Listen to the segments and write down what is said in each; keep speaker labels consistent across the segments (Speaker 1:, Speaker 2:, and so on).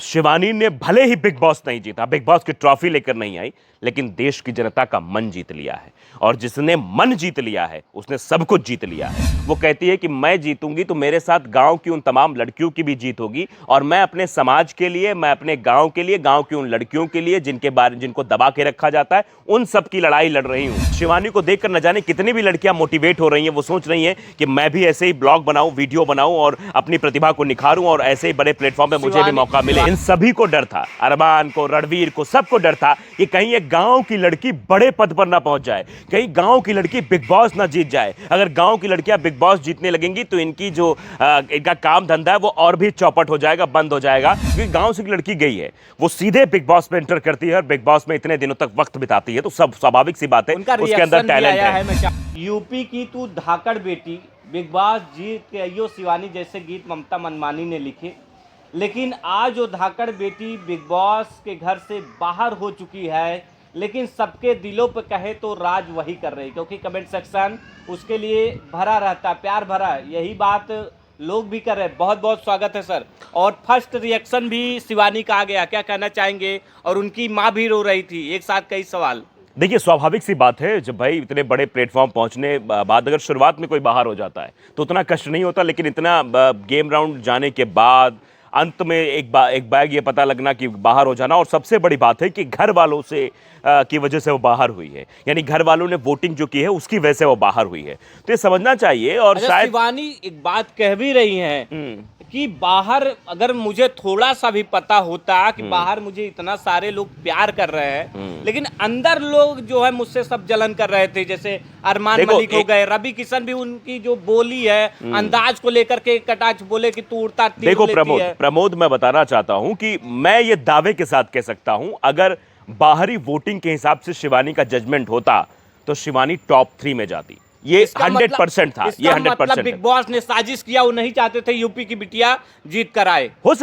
Speaker 1: शिवानी ने भले ही big boss नहीं जीता, बिग बॉस की ट्रॉफी लेकर नहीं आई, लेकिन देश की जनता का मन जीत लिया है। और जिसने मन जीत लिया है उसने सब कुछ जीत लिया है। वो कहती है कि मैं जीतूंगी तो मेरे साथ गांव की उन तमाम लड़कियों की भी जीत होगी, और मैं अपने समाज के लिए, मैं अपने गांव के लिए, गांव की उन लड़कियों के लिए जिनको दबा के रखा जाता है, उन सब की लड़ाई लड़ रही हूं। शिवानी को देखकर न जाने कितनी भी लड़कियां मोटिवेट हो रही हैं। वो सोच रही हैं कि मैं भी ऐसे ही ब्लॉग बनाऊं, वीडियो बनाऊं और अपनी प्रतिभा को निखारूं और ऐसे ही बड़े प्लेटफॉर्म पे मुझे भी मौका मिले। इन सभी को डर था, अरमान को, रणवीर को, सबको डर था कि कहीं एक गांव की लड़की बड़े पद पर ना पहुंच जाए, कहीं गांव की लड़की बिग बॉस ना जीत जाए। अगर गांव की लड़कियां बिग बॉस जीतने लगेंगी तो इनका काम धंधा है वो और भी चौपट हो जाएगा, बंद हो जाएगा। क्योंकि गांव से लड़की गई है, वो सीधे बिग बॉस में एंटर करती है और बिग बॉस में इतने दिनों तक वक्त बिताती है, तो सब स्वाभाविक सी बात है, उसके अंदर टैलेंट है।
Speaker 2: यूपी की तू धाकड़ बेटी बिग बॉस जीत के अयो शिवानी जैसे गीत ममता मनमानी ने लिखे, लेकिन आज वो धाकड़ बेटी बिग बॉस के घर से बाहर हो चुकी है, लेकिन सबके दिलों पे कहे तो राज वही कर रही, क्योंकि कमेंट सेक्शन उसके लिए भरा रहता, प्यार भरा। यही बात लोग भी कर रहे हैं। बहुत बहुत स्वागत है सर। और फर्स्ट रिएक्शन भी शिवानी का आ गया, क्या कहना चाहेंगे? और उनकी माँ भी रो रही थी, एक साथ कई सवाल।
Speaker 1: देखिए, स्वाभाविक सी बात है, जब भाई इतने बड़े प्लेटफॉर्म पहुंचने बाद अगर शुरुआत में कोई बाहर हो जाता है तो उतना कष्ट नहीं होता, लेकिन इतना गेम राउंड जाने के बाद अंत में एक बैग ये पता लगना कि बाहर हो जाना, और सबसे बड़ी बात है कि घर वालों से की वजह से वो बाहर हुई है, यानी घर वालों ने वोटिंग जो की है उसकी वजह से वो बाहर हुई है, तो ये समझना चाहिए। और शायद
Speaker 2: शिवानी एक बात कह भी रही हैं कि बाहर अगर मुझे थोड़ा सा भी पता होता कि बाहर मुझे इतना सारे लोग प्यार कर रहे हैं, लेकिन अंदर लोग जो है मुझसे सब जलन कर रहे थे, जैसे अरमान मलिक हो गए, रवि किशन भी, उनकी जो बोली है, अंदाज को लेकर के कटाक्ष बोले कि तू उड़ता तीर
Speaker 1: देखो
Speaker 2: लेती है।
Speaker 1: प्रमोद, मैं बताना चाहता हूं कि मैं ये दावे के साथ कह सकता हूं, अगर बाहरी वोटिंग के हिसाब से शिवानी का जजमेंट होता तो शिवानी टॉप 3 में जाती। ये 100% था, ये 100%
Speaker 2: बिग बॉस ने साजिश किया, वो नहीं चाहते थे यूपी की बिटिया जीत कर आए।
Speaker 1: हो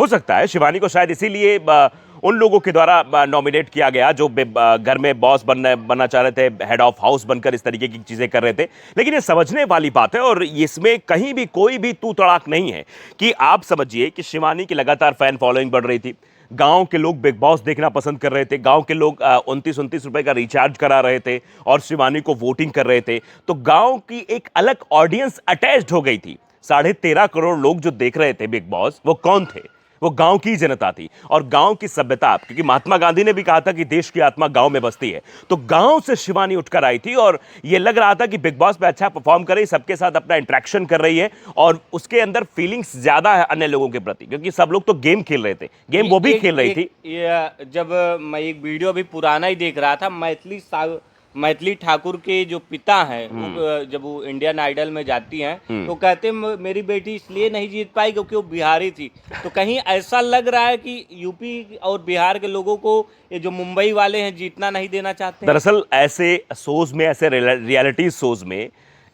Speaker 1: सकता है शिवानी को शायद इसीलिए उन लोगों के द्वारा नॉमिनेट किया गया जो घर में बॉस बनना चाह रहे थे, हेड ऑफ हाउस बनकर इस तरीके की चीजें कर रहे थे। लेकिन ये समझने वाली बात है, और इसमें कहीं भी कोई भी तू तड़ाक नहीं है कि आप समझिए कि शिवानी की लगातार फैन फॉलोइंग बढ़ रही थी, गांव के लोग बिग बॉस देखना पसंद कर रहे थे, गांव के लोग 29 रुपए का रिचार्ज करा रहे थे और शिवानी को वोटिंग कर रहे थे, तो गांव की एक अलग ऑडियंस अटैच्ड हो गई थी। 13.5 करोड़ लोग जो देख रहे थे बिग बॉस, वो कौन थे? वो गांव की जनता थी और गांव की सभ्यता, क्योंकि महात्मा गांधी ने भी कहा था कि देश की आत्मा गांव में बसती है, तो गांव से शिवानी उठकर आई थी और ये लग रहा था कि बिग बॉस पे अच्छा परफॉर्म कर रही, सबके साथ अपना इंटरेक्शन कर रही है और उसके अंदर फीलिंग्स ज्यादा है अन्य लोगों के प्रति, क्योंकि सब लोग तो गेम खेल रहे थे, गेम वो भी खेल रही थी।
Speaker 2: जब मैं एक वीडियो अभी पुराना ही देख रहा था, मैथिली ठाकुर के जो पिता हैं, जब वो इंडियन आइडल में जाती हैं तो कहते मेरी बेटी इसलिए नहीं जीत पाई क्योंकि वो बिहारी थी। तो कहीं ऐसा लग रहा है कि यूपी और बिहार के लोगों को ये जो मुंबई वाले हैं जीतना नहीं देना चाहते।
Speaker 1: दरअसल ऐसे शोज में, ऐसे रियलिटी शोज में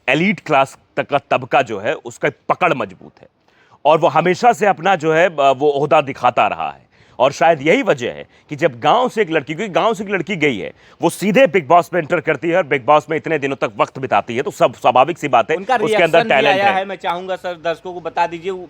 Speaker 1: एलीट क्लास तक का तबका जो है उसका पकड़ मजबूत है और वो हमेशा से अपना जो है वो ओहदा दिखाता रहा है, और शायद यही वजह है कि जब गांव से एक लड़की, क्योंकि गांव से एक लड़की गई है, वो सीधे बिग बॉस में एंटर करती है और बिग बॉस में इतने दिनों तक वक्त बिताती है, तो सब स्वाभाविक सी बात है, उसके अंदर टैलेंट है।
Speaker 2: मैं चाहूंगा सर दर्शकों को बता दीजिए,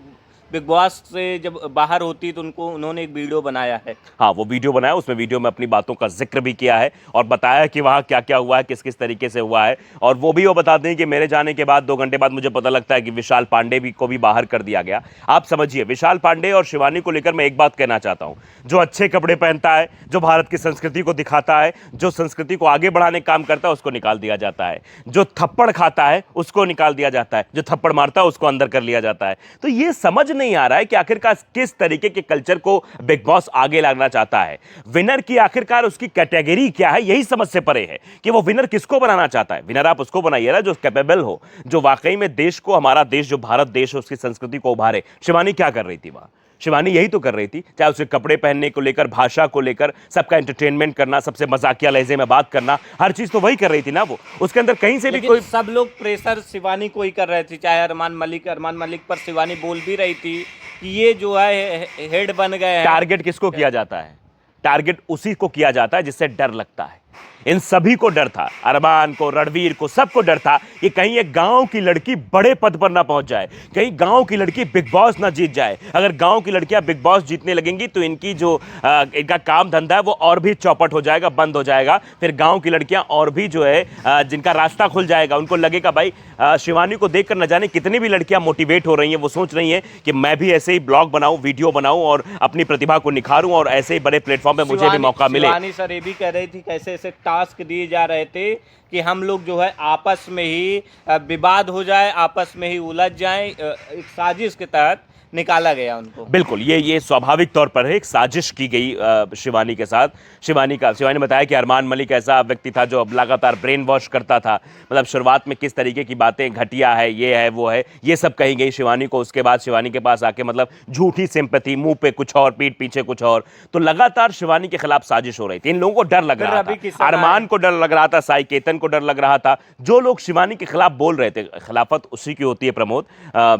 Speaker 2: बिग बॉस से जब बाहर होती तो उन्होंने एक वीडियो बनाया है।
Speaker 1: हाँ, वो वीडियो बनाया, उसमें वीडियो में अपनी बातों का जिक्र भी किया है और बताया कि वहाँ क्या क्या हुआ है, किस किस तरीके से हुआ है, और वो बताते हैं कि मेरे जाने के बाद 2 घंटे बाद मुझे पता लगता है कि विशाल पांडे को भी बाहर कर दिया गया। आप समझिए, विशाल पांडे और शिवानी को लेकर मैं एक बात कहना चाहता हूँ, जो अच्छे कपड़े पहनता है, जो भारत की संस्कृति को दिखाता है, जो संस्कृति को आगे बढ़ाने का काम करता है, उसको निकाल दिया जाता है, जो थप्पड़ खाता है उसको निकाल दिया जाता है, जो थप्पड़ मारता है उसको अंदर कर लिया जाता है। तो ये समझ नहीं आ रहा है कि आखिरकार किस तरीके के कल्चर को बिग बॉस आगे लाना चाहता है। विनर की आखिरकार उसकी कैटेगरी क्या है, यही समझ से परे है कि वो विनर किसको बनाना चाहता है। विनर आप उसको बनाइए ना जो कैपेबल हो, जो वाकई में देश को, हमारा देश जो भारत देश है उसकी संस्कृति को उभारे। शिवानी क्या कर रही थी वहां? शिवानी यही तो कर रही थी, चाहे उसके कपड़े पहनने को लेकर, भाषा को लेकर, सबका एंटरटेनमेंट करना, सबसे मजाकिया लहजे में बात करना, हर चीज तो वही कर रही थी ना वो। उसके अंदर कहीं से भी कोई,
Speaker 2: सब लोग प्रेशर शिवानी को ही कर रहे थे, चाहे अरमान मलिक पर शिवानी बोल भी रही थी कि ये जो है हेड बन गए हैं।
Speaker 1: टारगेट किसको किया जाता है? टारगेट उसी को किया जाता है जिससे डर लगता है। इन सभी को डर था, अरमान को, रणवीर को, सबको डर था कि कहीं एक गांव की लड़की बड़े पद पर ना पहुंच जाए, कहीं गांव की लड़की बिग बॉस ना जीत जाए। अगर गांव की लड़कियां बिग बॉस जीतने लगेंगी तो इनकी जो इनका काम धंधा है वो और भी चौपट हो जाएगा, बंद हो जाएगा। फिर गांव की लड़कियां और भी जो है जिनका रास्ता खुल जाएगा, उनको लगेगा भाई शिवानी को देखकर न जाने कितनी भी लड़कियां मोटिवेट हो रही हैं, वो सोच रही हैं कि मैं भी ऐसे ही ब्लॉग बनाऊं, वीडियो बनाऊं और अपनी प्रतिभा को निखारूं और ऐसे ही बड़े प्लेटफॉर्म पे मुझे भी मौका मिले।
Speaker 2: शिवानी सर ये भी कह रही थी कैसे ऐसे टास्क दिए जा रहे थे कि हम लोग जो है आपस में ही विवाद हो जाए, आपस में ही उलझ जाएं, एक साजिश के तहत निकाला गया उनको।
Speaker 1: बिल्कुल, ये स्वाभाविक तौर पर है, एक साजिश की गई शिवानी के साथ। शिवानी ने बताया कि अरमान मलिक ऐसा व्यक्ति था जो अब लगातार ब्रेन वॉश करता था। मतलब शुरुआत में किस तरीके की बातें घटिया है, ये है, वो है, ये सब कही गई शिवानी को। उसके बाद शिवानी के पास आके मतलब झूठी सिंपैथी, मुंह पे कुछ और, पीठ पीछे कुछ और। तो लगातार शिवानी के खिलाफ साजिश हो रही थी। इन लोगों को डर लग रहा था, अरमान को डर लग रहा था, साई केतन को डर लग रहा था। जो लोग शिवानी के खिलाफ बोल रहे थे, खिलाफत उसी की होती है प्रमोद,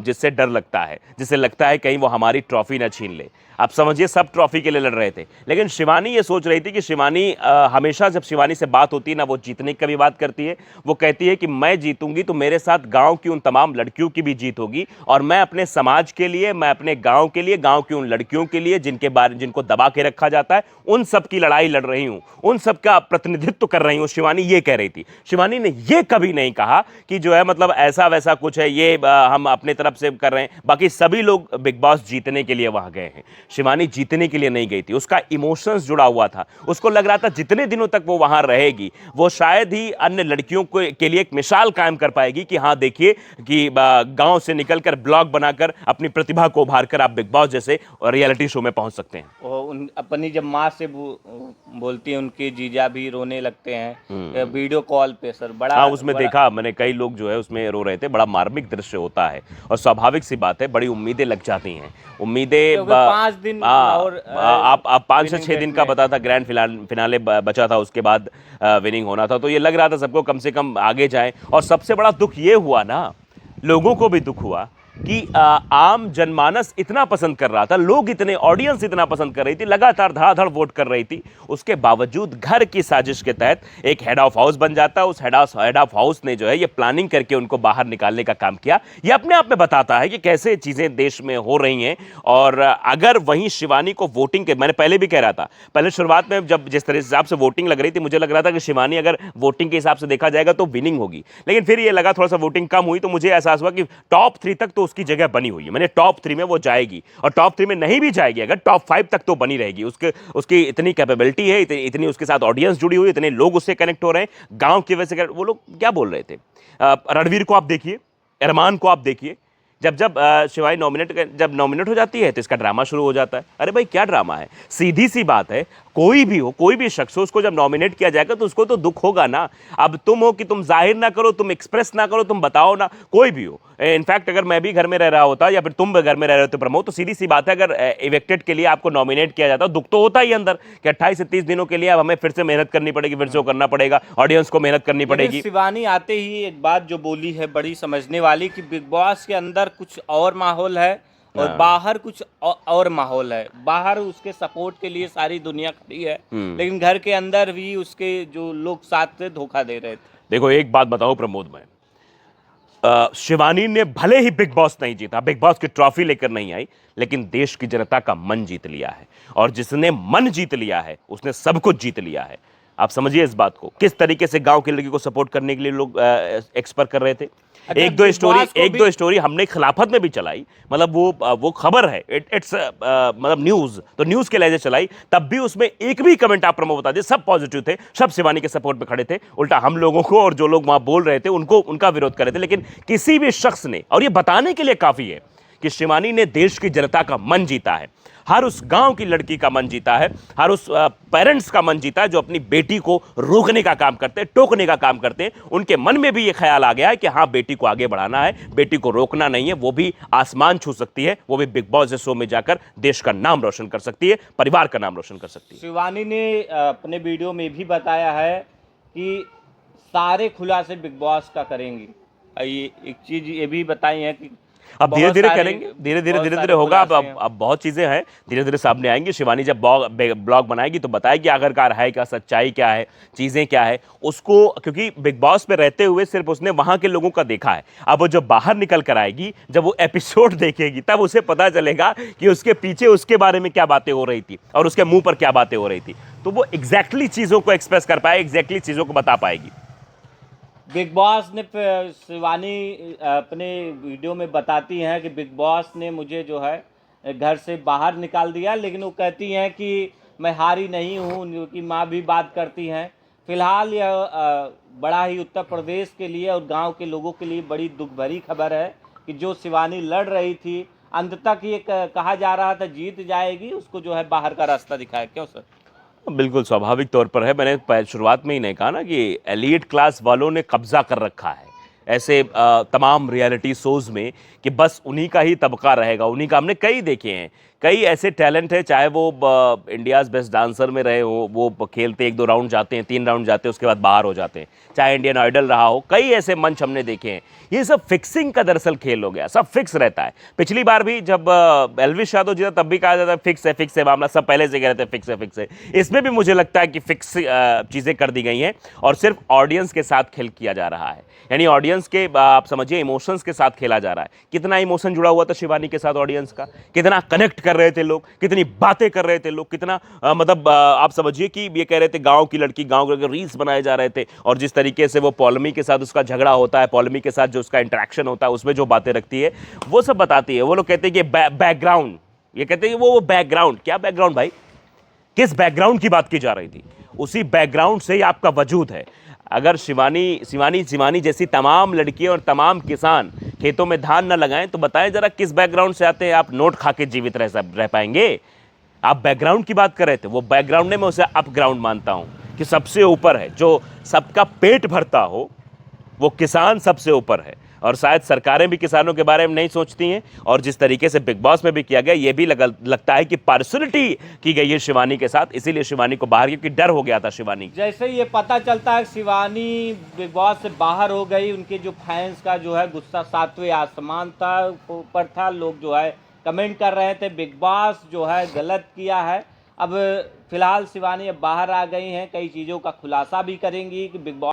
Speaker 1: जिससे डर लगता है, जिससे लगता है कहीं वो हमारी ट्रॉफी ना छीन ले। आप समझिए सब ट्रॉफी के लिए लड़ रहे थे, लेकिन शिवानी ये सोच रही थी कि शिवानी हमेशा जब शिवानी से बात होती है ना, वो जीतने की भी बात करती है। वो कहती है कि मैं जीतूंगी तो मेरे साथ गांव की उन तमाम लड़कियों की भी जीत होगी, और मैं अपने समाज के लिए, मैं अपने गांव के लिए, गांव की उन लड़कियों के लिए जिनको दबा के रखा जाता है, उन सब की लड़ाई लड़ रही हूं, उन सब का प्रतिनिधित्व कर रही हूं। शिवानी ये कह रही थी। शिवानी ने ये कभी नहीं कहा कि जो है मतलब ऐसा वैसा कुछ है, ये हम अपने तरफ से कर रहे हैं। बाकी सभी लोग बिग बॉस जीतने के लिए वहां गए हैं, शिवानी जीतने के लिए नहीं गई थी। उसका इमोशंस जुड़ा हुआ था, उसको लग रहा था जितने दिनों तक वो वहां रहेगी वो शायद ही अन्य लड़कियों के लिए एक मिसाल कायम कर पाएगी कि हाँ देखिए कि गांव से निकलकर ब्लॉग बनाकर अपनी प्रतिभा को उभार कर आप बिग बॉस जैसे रियलिटी शो में पहुंच सकते हैं।
Speaker 2: उन अपनी जब माँ से बोलती है, उनके जीजा भी रोने लगते हैं वीडियो कॉल पे सर। बड़ा
Speaker 1: हाँ, उसमें देखा मैंने, कई लोग जो है उसमें रो रहे थे। बड़ा मार्मिक दृश्य होता है और स्वाभाविक सी बात है, बड़ी उम्मीदें लग जाती हैं। उम्मीदें
Speaker 2: 5 दिन और
Speaker 1: आप 5 से 6 दिन का बता था, ग्रैंड फिनाले बचा था, उसके बाद विनिंग होना था। तो ये लग रहा था सबको कम से कम आगे जाए। और सबसे बड़ा दुख ये हुआ ना, लोगों को भी दुख हुआ कि आम जनमानस इतना पसंद कर रहा था, लोग इतने, ऑडियंस इतना पसंद कर रही थी, लगातार धड़ाधड़ वोट कर रही थी, उसके बावजूद घर की साजिश के तहत एक हेड ऑफ हाउस बन जाता है। उस हेड ऑफ हाउस ने जो है ये प्लानिंग करके उनको बाहर निकालने का काम किया। ये अपने आप में बताता है कि कैसे चीजें देश में हो रही हैं। और अगर वहीं शिवानी को वोटिंग के, मैंने पहले भी कह रहा था, पहले शुरुआत में जब जिस तरह हिसाब से वोटिंग लग रही थी, मुझे लग रहा था कि शिवानी अगर वोटिंग के हिसाब से देखा जाएगा तो विनिंग होगी। लेकिन फिर ये लगा थोड़ा सा वोटिंग कम हुई तो मुझे एहसास हुआ कि टॉप 3 तक तो उसकी जगह बनी हुई है। मैंने टॉप 3 में वो जाएगी, और टॉप 3 में नहीं भी जाएगी, अगर टॉप 5 तक तो बनी रहेगी। उसकी इतनी कैपेबिलिटी है, इतनी उसके साथ ऑडियंस जुड़ी हुई, इतने लोग उससे कनेक्ट हो रहे हैं गांव की वजह से। वो लोग क्या बोल रहे थे, रणवीर को आप देखिए, अरमान को आप देखिए, जब शिवानी नॉमिनेट हो जाती है तो इसका ड्रामा शुरू हो जाता है। अरे भाई क्या ड्रामा है, सीधी सी बात है, कोई भी हो, कोई भी शख्स हो, उसको जब नॉमिनेट किया जाएगा तो उसको तो दुख होगा ना। अब तुम हो कि तुम जाहिर ना करो, तुम एक्सप्रेस ना करो, तुम बताओ ना, कोई भी हो। इनफैक्ट अगर मैं भी घर में रह रहा होता या फिर तुम घर में रह रहे होते प्रमोद, तो सीधी सी बात है, अगर इवेक्टेड के लिए आपको नॉमिनेट किया जाता, दुख तो होता ही अंदर कि 28 से 30 दिनों के लिए अब हमें फिर से मेहनत करनी पड़ेगी, फिर से करना पड़ेगा, ऑडियंस को मेहनत करनी पड़ेगी।
Speaker 2: शिवानी आते ही एक बात जो बोली है बड़ी समझने वाली, कि बिग बॉस के अंदर कुछ और माहौल है और बाहर कुछ और माहौल है। बाहर उसके सपोर्ट के लिए सारी दुनिया खड़ी है, लेकिन घर के अंदर भी उसके जो लोग साथ थे धोखा दे रहे थे।
Speaker 1: देखो एक बात बताओ प्रमोद, मैं शिवानी ने भले ही बिग बॉस नहीं जीता, बिग बॉस की ट्रॉफी लेकर नहीं आई, लेकिन देश की जनता का मन जीत लिया है। और जिसने मन जीत लिया है उसने सब कुछ जीत लिया है। आप समझिए इस बात को, किस तरीके से गांव की लड़की को सपोर्ट करने के लिए लोग एक्सपर्ट कर रहे थे। एक दो स्टोरी हमने खिलाफत में भी चलाई, मतलब वो खबर है, इट्स मतलब न्यूज, तो न्यूज के लहजे चलाई, तब भी उसमें एक भी कमेंट आप प्रमोद बता दिए, सब पॉजिटिव थे, सब शिवानी के सपोर्ट पे खड़े थे। उल्टा हम लोगों को और जो लोग वहां बोल रहे थे उनका विरोध कर रहे थे। लेकिन किसी भी शख्स ने, और ये बताने के लिए काफी है कि शिवानी ने देश की जनता का मन जीता है, हर उस गांव की लड़की का मन जीता है, हर उस पेरेंट्स का मन जीता है जो अपनी बेटी को रोकने का काम करते हैं, टोकने का काम करते हैं। उनके मन में भी ये ख्याल आ गया है कि हाँ बेटी को आगे बढ़ाना है, बेटी को रोकना नहीं है, वो भी आसमान छू सकती है, वो भी बिग बॉस शो में जाकर देश का नाम रोशन कर सकती है, परिवार का नाम रोशन कर सकती है।
Speaker 2: शिवानी ने अपने वीडियो में भी बताया है कि सारे खुलासे बिग बॉस का करेंगी। ये एक चीज ये भी बताई है कि
Speaker 1: अब धीरे
Speaker 2: बहुत
Speaker 1: धीरे
Speaker 2: सारे
Speaker 1: करेंगे, धीरे धीरे
Speaker 2: बहुत
Speaker 1: धीरे
Speaker 2: सारे
Speaker 1: धीरे होगा।
Speaker 2: खुलासे हैं।
Speaker 1: अब बहुत चीजें हैं, धीरे धीरे सामने आएंगी। शिवानी जब ब्लॉग बनाएगी तो बताएगी आखिरकार है क्या, सच्चाई क्या है, चीजें क्या है उसको, क्योंकि बिग बॉस पे रहते हुए सिर्फ उसने वहां के लोगों का देखा है। अब वो जब बाहर निकल कर आएगी, जब वो एपिसोड देखेगी, तब उसे पता चलेगा कि उसके पीछे उसके बारे में क्या बातें हो रही थी और उसके मुंह पर क्या बातें हो रही थी। तो वो एग्जैक्टली चीजों को एक्सप्रेस कर पाए, एग्जैक्टली चीजों को बता पाएगी।
Speaker 2: बिग बॉस ने शिवानी अपने वीडियो में बताती हैं कि बिग बॉस ने मुझे जो है घर से बाहर निकाल दिया, लेकिन वो कहती हैं कि मैं हारी नहीं हूँ, उनकी माँ भी बात करती हैं। फिलहाल यह बड़ा ही उत्तर प्रदेश के लिए और गांव के लोगों के लिए बड़ी दुख भरी खबर है कि जो शिवानी लड़ रही थी, अंत तक ये कहा जा रहा था जीत जाएगी, उसको जो है बाहर का रास्ता दिखाया। क्यों सर?
Speaker 1: बिल्कुल स्वाभाविक तौर पर है। मैंने शुरुआत में ही नहीं कहा ना कि एलीट क्लास वालों ने कब्जा कर रखा है ऐसे तमाम रियलिटी शोज में, कि बस उन्हीं का ही तबका रहेगा, उन्हीं का। हमने कई देखे हैं, कई ऐसे टैलेंट है, चाहे वो इंडियाज़ बेस्ट डांसर में रहे हो, वो खेलते 1-2 राउंड जाते हैं, 3 राउंड जाते हैं, उसके बाद बाहर हो जाते हैं। चाहे इंडियन आइडल रहा हो, कई ऐसे मंच हमने देखे हैं। ये सब फिक्सिंग का दरअसल खेल हो गया, सब फिक्स रहता है। पिछली बार भी जब एल्विश यादव जीता तब भी कहा जाता है फिक्स है मामला, सब पहले से कह रहे थे फिक्स है। इसमें भी मुझे लगता है कि फिक्स चीज़ें कर दी गई हैं और सिर्फ ऑडियंस के साथ खेल किया जा रहा है। यानी ऑडियंस के, आप समझिए, इमोशंस के साथ खेला जा रहा है। कितना इमोशन जुड़ा हुआ था शिवानी के साथ ऑडियंस का, कितना कनेक्ट कर रहे थे लोग, कितनी बातें कर रहे थे लोग, कितना मतलब आप समझिए कि ये कह रहे थे गांव की लड़की, गांव के रील्स बनाए जा रहे थे। और जिस तरीके से वो पॉलमी के साथ उसका झगड़ा होता है, पॉलमी के साथ जो उसका इंटरेक्शन होता है, उसमें जो बातें रखती है वो सब बताती है। वो लोग कहते हैं कि बैकग्राउंड, ये कहते हैं कि वो बैकग्राउंड, क्या बैकग्राउंड भाई? किस बैकग्राउंड की बात की जा रही थी? उसी बैकग्राउंड से ही आपका वजूद है। अगर शिवानी जैसी तमाम लड़कियां और तमाम किसान खेतों में धान न लगाएं तो बताएं जरा किस बैकग्राउंड से आते हैं आप? नोट खा के जीवित रह पाएंगे? आप बैकग्राउंड की बात कर रहे थे, वो बैकग्राउंड ने मैं उसे अप ग्राउंड मानता हूं कि सबसे ऊपर है, जो सबका पेट भरता हो, वो किसान सबसे ऊपर है। और शायद सरकारें भी किसानों के बारे में नहीं सोचती हैं। और जिस तरीके से बिग बॉस में भी किया गया, ये भी लगता है कि पार्सुलिटी की गई है शिवानी के साथ, इसीलिए शिवानी को बाहर, क्योंकि डर हो गया था शिवानी।
Speaker 2: जैसे ये पता चलता है शिवानी बिग बॉस से बाहर हो गई, उनके जो फैंस का जो है गुस्सा 7वें आसमान था, ऊपर था। लोग जो है कमेंट कर रहे थे बिग बॉस जो है गलत किया है। अब फिलहाल शिवानी अब बाहर आ गई हैं, कई चीज़ों का खुलासा भी करेंगी कि बिग बॉस